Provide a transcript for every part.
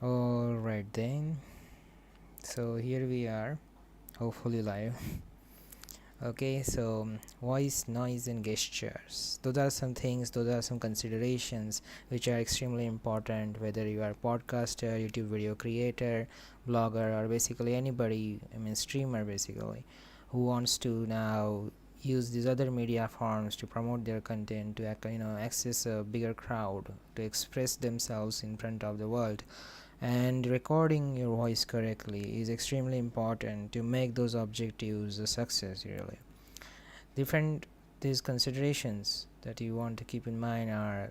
Alright then, so here we are, hopefully live. Okay, so voice, noise, and gestures. Those are some things, those are some considerations which are extremely important, whether you are a podcaster, YouTube video creator, blogger, or basically anybody, I mean, streamer basically, who wants to now use these other media forms to promote their content, to access a bigger crowd, to express themselves in front of the world. And recording your voice correctly is extremely important to make those objectives a success. Really different these considerations that you want to keep in mind are,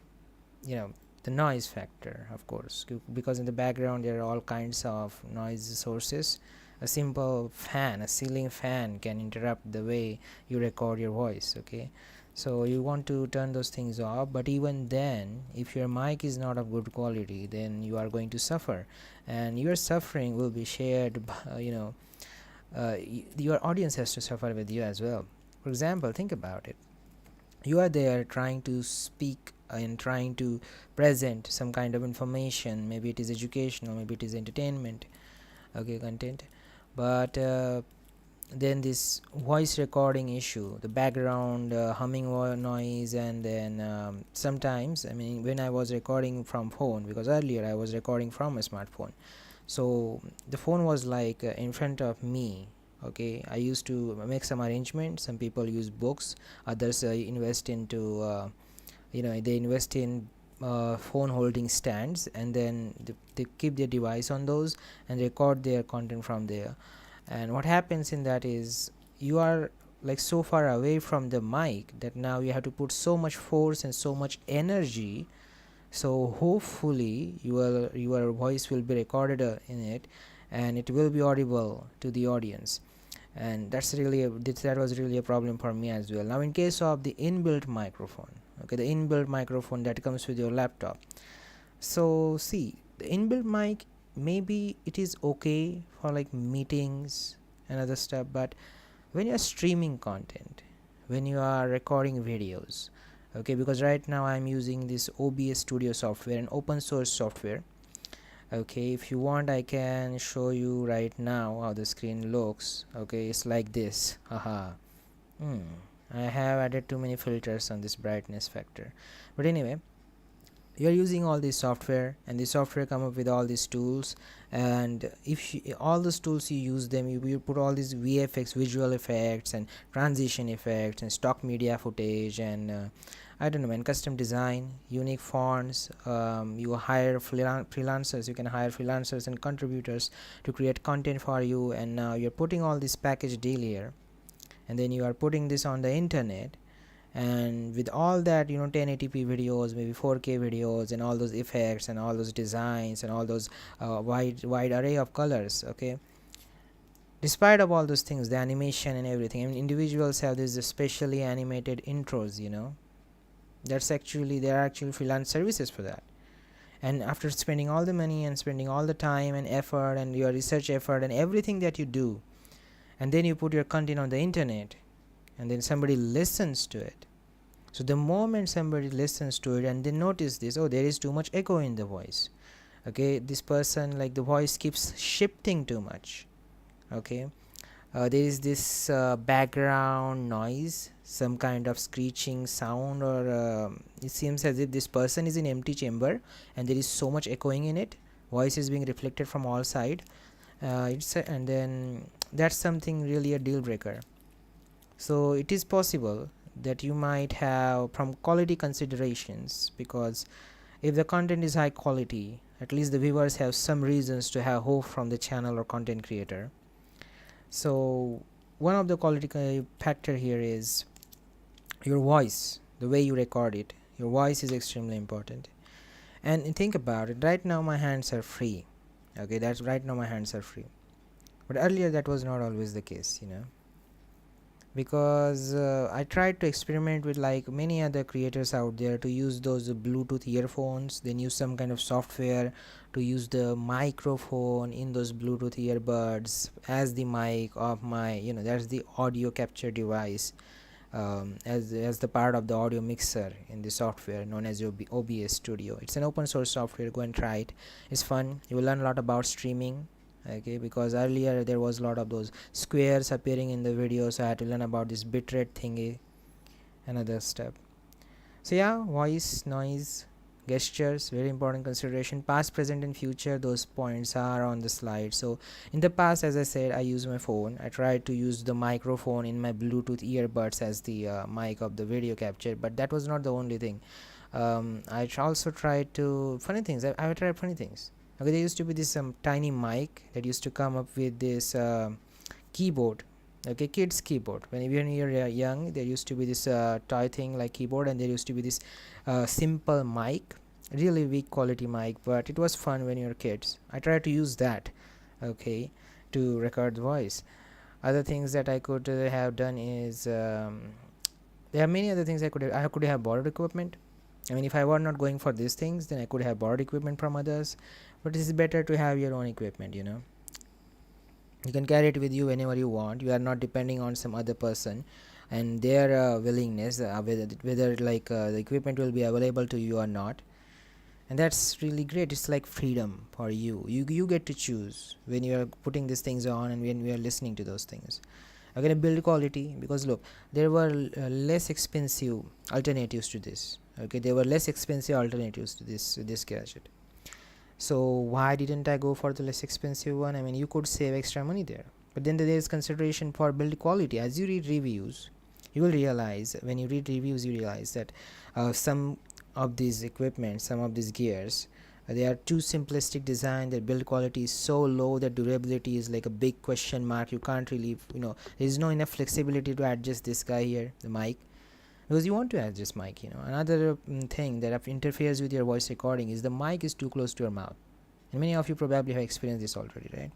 you know the noise factor, of course, because in the background there are all kinds of noise sources. A simple fan, a ceiling fan, can interrupt the way you record your voice. Okay, so you want to turn those things off, but even then, if your mic is not of good quality, then you are going to suffer, and your suffering will be shared by, your audience has to suffer with you as well. For example, think about it. You are there trying to speak and trying to present some kind of information, maybe it is educational, maybe it is entertainment, okay, content, but then this voice recording issue, the background humming noise, and then sometimes, I mean, when I was recording from phone, because earlier I was recording from a smartphone, so the phone was like in front of me. Okay, I used to make some arrangements. Some people use books, others invest into they invest in phone holding stands, and then they keep their device on those and record their content from there. And what happens in that is, you are like so far away from the mic that now you have to put so much force and so much energy, so hopefully your voice will be recorded in it, and it will be audible to the audience. And that was really a problem for me as well. Now, in case of the inbuilt microphone, okay, the inbuilt microphone that comes with your laptop, so see, the inbuilt mic, maybe it is okay for like meetings and other stuff, but when you are streaming content, when you are recording videos, okay, because right now I'm using this OBS studio software, an open source software. Okay, if you want, I can show you right now how the screen looks. Okay, it's like this. Haha. I have added too many filters on this brightness factor, but anyway, you're using all this software, and the software come up with all these tools. And if all those tools, you use them, you put all these VFX, visual effects, and transition effects, and stock media footage, and I don't know, and custom design, unique fonts. You hire freelancers. You can hire freelancers and contributors to create content for you, and now you're putting all this package deal here, and then you are putting this on the internet. And with all that, 1080p videos, maybe 4K videos, and all those effects and all those designs and all those wide array of colors. Okay, despite of all those things, the animation and everything, I mean, individuals have these specially animated intros. There are actually freelance services for that. And after spending all the money and spending all the time and effort and your research effort and everything that you do, and then you put your content on the internet, and then somebody listens to it. So the moment somebody listens to it and they notice this, oh, there is too much echo in the voice. Okay, this person, like, the voice keeps shifting too much. Okay, there is this background noise, some kind of screeching sound, or it seems as if this person is in empty chamber and there is so much echoing in it. Voice is being reflected from all side. And then that's something really a deal breaker. So it is possible that you might have, from quality considerations, because if the content is high quality, at least the viewers have some reasons to have hope from the channel or content creator. So one of the quality factor here is your voice, the way you record it. Your voice is extremely important. And think about it, right now my hands are free. Okay, that's right now my hands are free, but earlier that was not always the case, because I tried to experiment with, like, many other creators out there, to use those Bluetooth earphones, then use some kind of software to use the microphone in those Bluetooth earbuds as the mic of my, that's the audio capture device. as the part of the audio mixer in the software known as OBS Studio. It's an open source software. Go and try it. It's fun. You will learn a lot about streaming. Okay, because earlier there was a lot of those squares appearing in the video, so I had to learn about this bitrate thingy, another step. So yeah, voice, noise, gestures, very important consideration. Past, present and future, those points are on the slide. So in the past, as I said, I use my phone. I tried to use the microphone in my Bluetooth earbuds as the mic of the video capture, but that was not the only thing. I also tried to funny things. I tried funny things. Okay, there used to be this tiny mic that used to come up with this keyboard. Okay, kids keyboard. When you're young, there used to be this toy thing like keyboard, and there used to be this simple mic, really weak quality mic, but it was fun when you're kids. I tried to use that, okay, to record the voice. Other things that I could have done is there are many other things I could have borrowed equipment. I mean, if I were not going for these things, then I could have borrowed equipment from others, but it is better to have your own equipment, you know. You can carry it with you whenever you want. You are not depending on some other person and their willingness, whether the equipment will be available to you or not. And that's really great. It's like freedom for you get to choose when you are putting these things on and when we are listening to those things. I'm gonna build quality, because look, there were less expensive alternatives to this. Okay, there were less expensive alternatives to this gadget. So why didn't I go for the less expensive one? I mean, you could save extra money there, but then there is consideration for build quality. As you read reviews, you will realize, when you read reviews, you realize that some of these equipment, some of these gears, they are too simplistic design. Their build quality is so low that durability is like a big question mark. You can't really, there is no enough flexibility to adjust this guy here, the mic, because you want to adjust mic. Another thing that interferes with your voice recording is the mic is too close to your mouth, and many of you probably have experienced this already, right?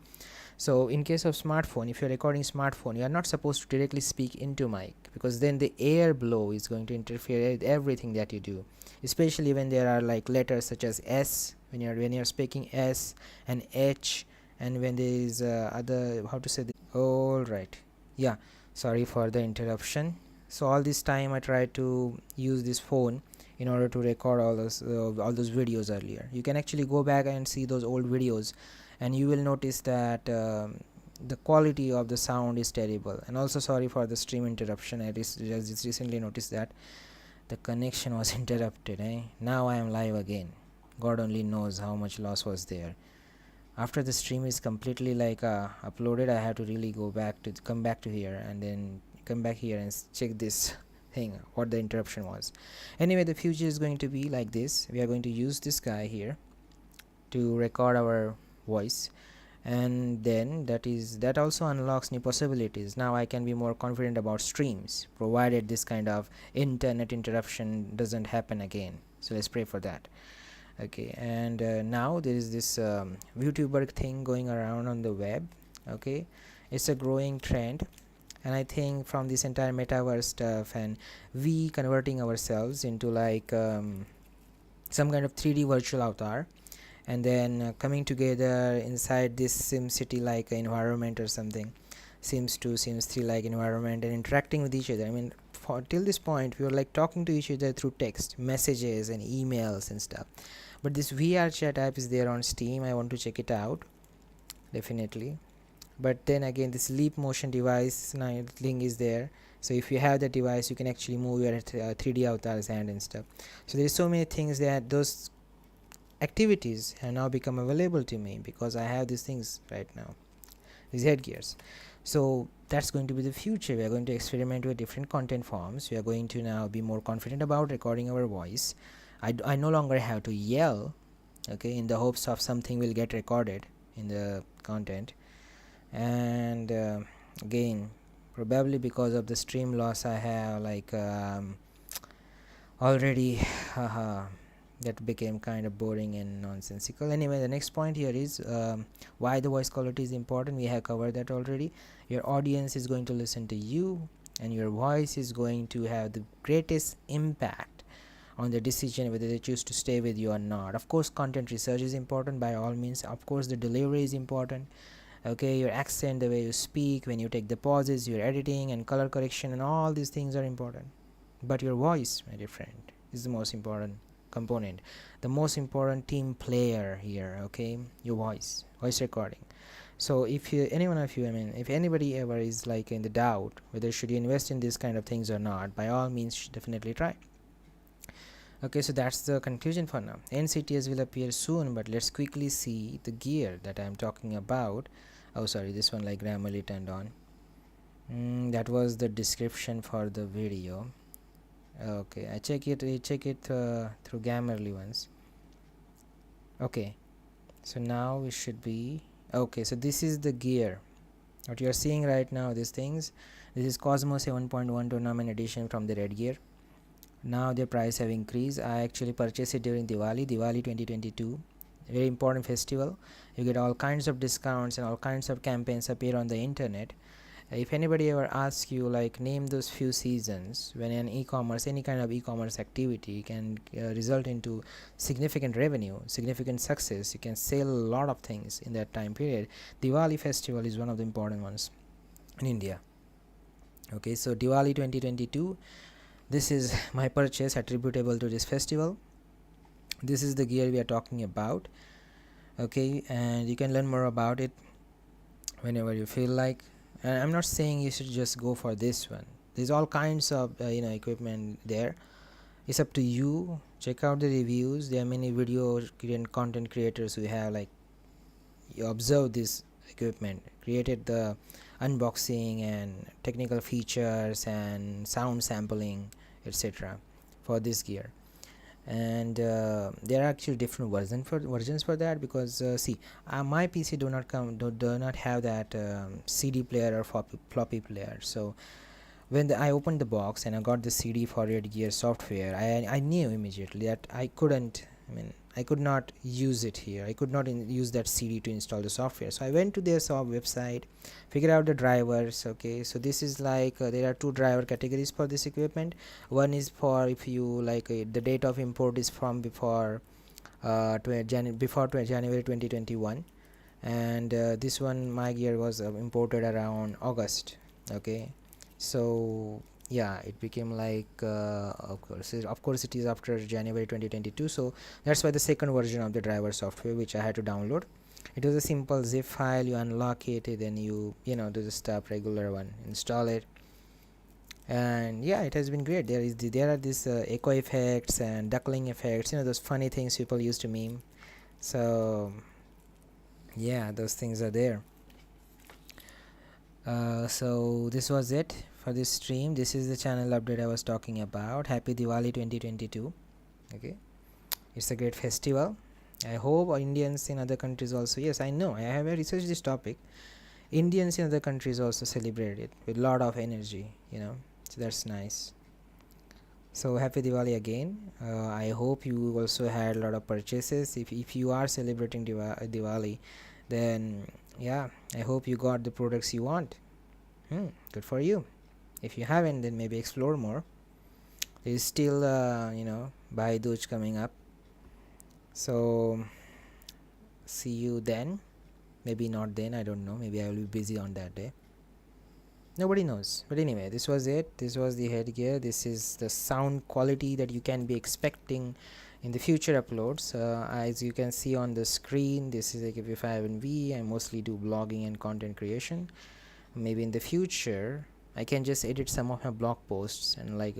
So in case of smartphone, if you're recording smartphone, you are not supposed to directly speak into mic, because then the air blow is going to interfere with everything that you do, especially when there are like letters such as S, when you're speaking S and H, and when there is other, how to say this? All right, yeah, sorry for the interruption. So all this time I tried to use this phone in order to record all those videos earlier. You can actually go back and see those old videos, and you will notice that the quality of the sound is terrible. And also sorry for the stream interruption. I just recently noticed that the connection was interrupted. Now I am live again. God only knows how much loss was there. After the stream is completely uploaded, I have to really come back to here, and then come back here and check this thing, what the interruption was. Anyway, the future is going to be like this. We are going to use this guy here to record our voice, and then that also unlocks new possibilities. Now I can be more confident about streams, provided this kind of internet interruption doesn't happen again. So let's pray for that. Okay, and now there is this VTuber thing going around on the web. Okay, it's a growing trend, and I think from this entire metaverse stuff and we converting ourselves into some kind of 3D virtual avatar, and then coming together inside this SimCity like environment or something, Sims 2, Sims 3 like environment, and interacting with each other. I mean, till this point we were like talking to each other through text messages and emails and stuff, but this VR chat app is there on Steam. I want to check it out definitely. But then again, this leap motion device link is there, so if you have the device, you can actually move your 3D avatar's hand and stuff. So there's so many things that those activities have now become available to me because I have these things right now, these headgears. So that's going to be the future. We are going to experiment with different content forms. We are going to now be more confident about recording our voice. I no longer have to yell, okay, in the hopes of something will get recorded in the content. And again, probably because of the stream loss, I have already that became kind of boring and nonsensical. Anyway, the next point here is why the voice quality is important. We have covered that already. Your audience is going to listen to you, and your voice is going to have the greatest impact on the decision whether they choose to stay with you or not. Of course, content research is important by all means. Of course, the delivery is important. Okay, your accent, the way you speak, when you take the pauses, your editing and color correction, and all these things are important. But your voice, my dear friend, is the most important component, the most important team player here. Okay, your voice recording. So if you, any one of you, I mean, if anybody ever is like in the doubt whether should you invest in these kind of things or not, by all means definitely try. Okay, so that's the conclusion for now. NCTS will appear soon, but let's quickly see the gear that I'm talking about. Oh sorry, this one like Grammarly turned on. That was the description for the video. Okay, I check it through Grammarly once. Okay, so now we should be okay. So this is the gear, what you are seeing right now, these things. This is Cosmo 7.1 tournament edition from the Red Gear. Now their price have increased. I actually purchased it during Diwali 2022, very important festival. You get all kinds of discounts and all kinds of campaigns appear on the internet. If anybody ever asks you like name those few seasons when an e-commerce, any kind of e-commerce activity can result into significant revenue, significant success, you can sell a lot of things in that time period, Diwali festival is one of the important ones in India. Okay, so Diwali 2022, this is my purchase attributable to this festival. This is the gear we are talking about. Okay, and you can learn more about it whenever you feel like. And I'm not saying you should just go for this one. There's all kinds of equipment there. It's up to you. Check out the reviews. There are many video content creators who have like, you observe this equipment, created the unboxing and technical features and sound sampling, etc. for this gear. And there are actually different versions for that, because see, my PC do not have that CD player or floppy player. So when I opened the box and I got the CD for Red Gear software, I knew immediately that I could not use it here. I could not use that CD to install the software. So I went to their website, figured out the drivers. Okay, so this is like there are two driver categories for this equipment. One is for if you like the date of import is from before January 2021, and this one, my gear was imported around August. Okay, so yeah, it became like of course it is after January 2022. So that's why the second version of the driver software which I had to download. It was a simple zip file, you unlock it, then you do the stuff, regular one, install it, and yeah, it has been great. There are these echo effects and duckling effects, those funny things people used to meme. So yeah, those things are there. So this was it for this stream. This is the channel update I was talking about. Happy Diwali 2022. Okay, it's a great festival. I hope Indians in other countries also, yes, I know, I have researched this topic, Indians in other countries also celebrate it with a lot of energy, so that's nice. So happy Diwali again. I hope you also had a lot of purchases. If you are celebrating Diwali, then yeah, I hope you got the products you want. Good for you. If you haven't, then maybe explore more. There is still Bhai Dooj coming up, so see you then. Maybe not then, I don't know, maybe I will be busy on that day, nobody knows. But anyway, this was it. This was the headgear. This is the sound quality that you can be expecting in the future uploads. As you can see on the screen, this is Akp51v. I mostly do blogging and content creation. Maybe in the future I can just edit some of my blog posts and like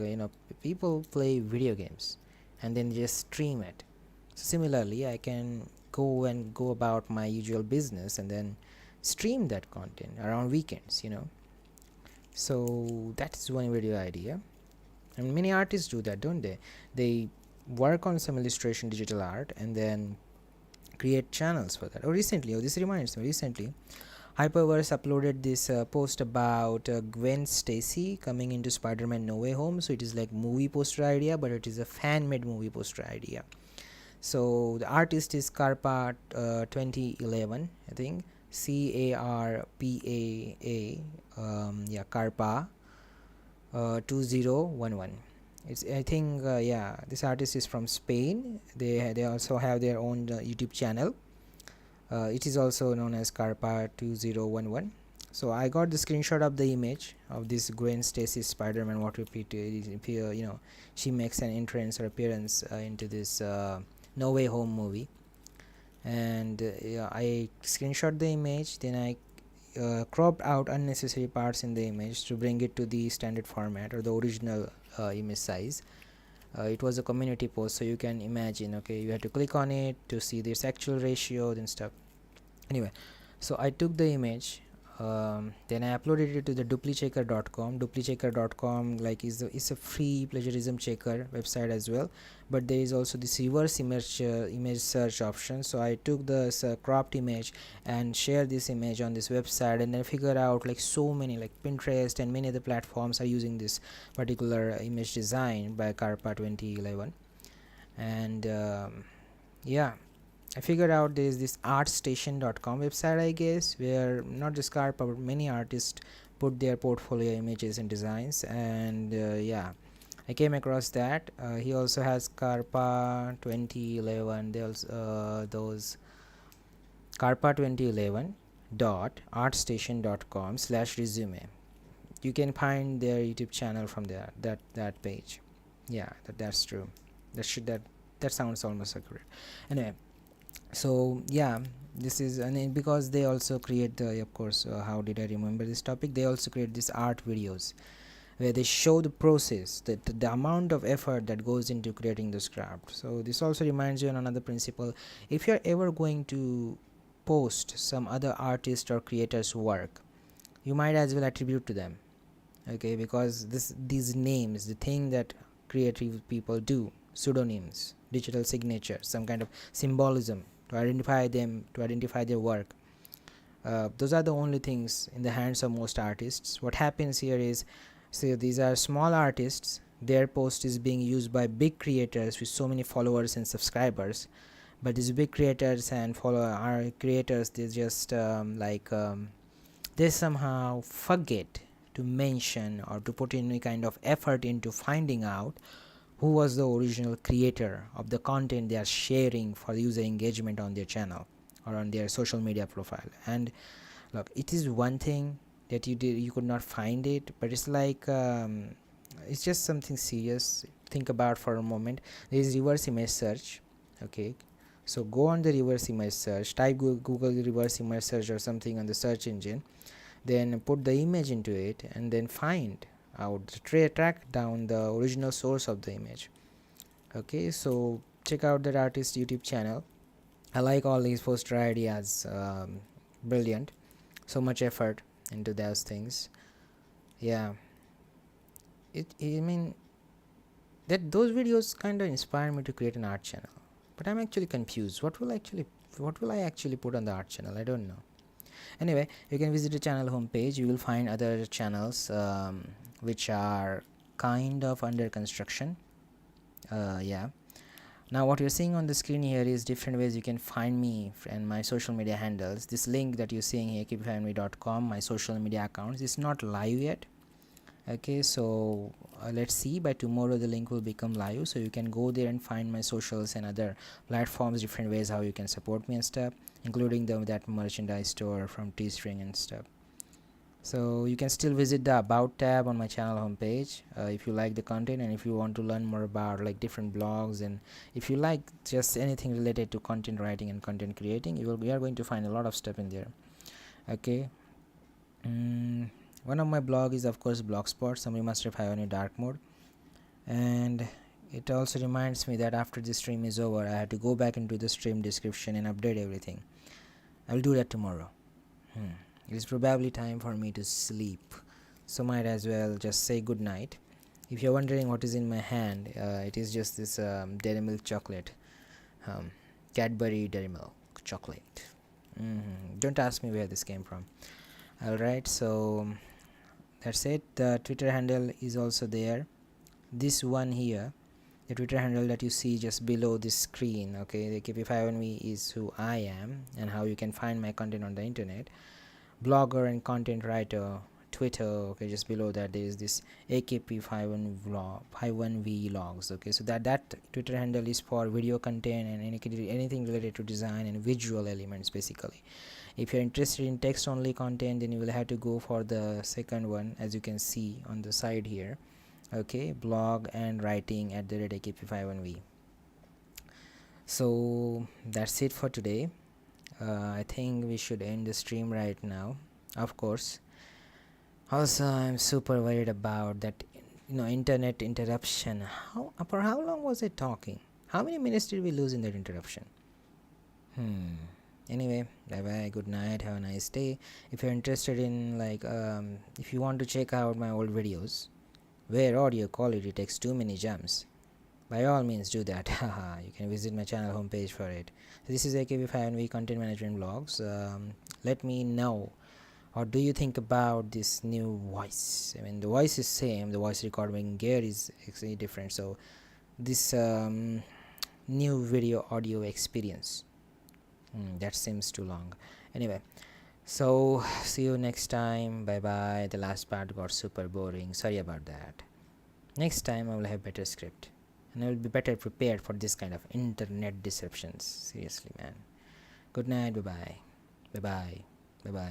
people play video games and then just stream it. So similarly, I can go about my usual business and then stream that content around weekends. So that's one video idea. And many artists do that, don't they? They work on some illustration, digital art, and then create channels for that. This reminds me, recently Hyperverse uploaded this post about Gwen Stacy coming into Spider-Man No Way Home. So it is like movie poster idea, but it is a fan-made movie poster idea. So the artist is Carpa 2011, I think, Carpaa, Carpa 2011. It's, I think, this artist is from Spain. They also have their own YouTube channel. It is also known as Akp51v. So I got the screenshot of the image of this Gwen Stacy Spider-Man what she makes an entrance or appearance into this No Way Home movie, and yeah, I screenshot the image, then I cropped out unnecessary parts in the image to bring it to the standard format or the original image size. It was a community post, so you can imagine, okay, you have to click on it to see this actual ratio and stuff. Anyway, so I took the image, then I uploaded it to the duplichecker.com. Duplichecker.com like is a free plagiarism checker website as well, but there is also this reverse image search option. So I took the cropped image and shared this image on this website, and then figure out like so many, like Pinterest and many other platforms are using this particular image design by Karpa 2011. And yeah, I figured out there is this artstation.com website, I guess, where not just Karpa but many artists put their portfolio images and designs. And yeah, I came across that. He also has Karpa 2011. There's those Karpa 2011 artstation.com/resume. You can find their YouTube channel from there, that page. Yeah, that's true. That sounds almost accurate. Anyway, so yeah, this is, and because they also create the, of course, how did I remember this topic, they also create these art videos where they show the process, the amount of effort that goes into creating this craft. So this also reminds you on another principle: if you're ever going to post some other artist or creator's work, you might as well attribute to them, okay, because these names, the thing that creative people do, pseudonyms, digital signatures, some kind of symbolism to identify them, to identify their work, those are the only things in the hands of most artists. What happens here is, so these are small artists, their post is being used by big creators with so many followers and subscribers, but these big creators and creators, they just they somehow forget to mention or to put any kind of effort into finding out who was the original creator of the content they are sharing for user engagement on their channel or on their social media profile. And look, it is one thing that you could not find it, but it's like it's just something serious. Think about for a moment. There is reverse image search, okay, so go on the reverse image search, type Google reverse image search or something on the search engine, then put the image into it, and then find out, track down the original source of the image. Okay, so check out that artist YouTube channel. I like all these poster ideas, brilliant, so much effort into those things. Yeah, I mean that those videos kind of inspire me to create an art channel, but I'm actually confused. What will I actually put on the art channel? I don't know. Anyway, you can visit the channel homepage. You will find other channels which are kind of under construction. Yeah, now what you're seeing on the screen here is different ways you can find me and my social media handles. This link that you're seeing here, akp51v.com, my social media accounts, is not live yet. Okay, so let's see, by tomorrow the link will become live, so you can go there and find my socials and other platforms, different ways how you can support me and stuff, including that merchandise store from Teespring and stuff. So you can still visit the about tab on my channel homepage if you like the content, and if you want to learn more about like different blogs, and if you like just anything related to content writing and content creating, you are going to find a lot of stuff in there. Okay, one of my blog is of course Blogspot, Summary Master 5 on a dark mode, and it also reminds me that after the stream is over I have to go back into the stream description and update everything. I will do that tomorrow. It is probably time for me to sleep, so might as well just say good night. If you're wondering what is in my hand, it is just this dairy milk chocolate, Cadbury dairy milk chocolate. Don't ask me where this came from. Alright, so that's it. The Twitter handle is also there. This one here, the Twitter handle that you see just below this screen, okay, the akp51v is who I am and how you can find my content on the internet. Blogger and content writer Twitter. Okay, just below that there is this Akp51v logs. Okay, so that Twitter handle is for video content and anything related to design and visual elements basically. If you're interested in text only content, then you will have to go for the second one, as you can see on the side here. Okay, blog and writing at the Akp51v. So that's it for today. I think we should end the stream right now, of course. Also, I'm super worried about that internet interruption. For how long was it talking? How many minutes did we lose in that interruption? Anyway, bye bye, good night, have a nice day. If you're interested in if you want to check out my old videos where audio quality takes too many jumps, by all means do that. Haha, you can visit my channel homepage for it. So this is Akp51v content management vlogs. Let me know, or do you think about this new voice? I mean, the voice is same, the voice recording gear is actually different. So this new video audio experience, that seems too long. Anyway, so see you next time. Bye bye. The last part got super boring, sorry about that. Next time I will have better script and I will be better prepared for this kind of internet disruptions. Seriously, man. Good night. Bye bye. Bye bye. Bye bye.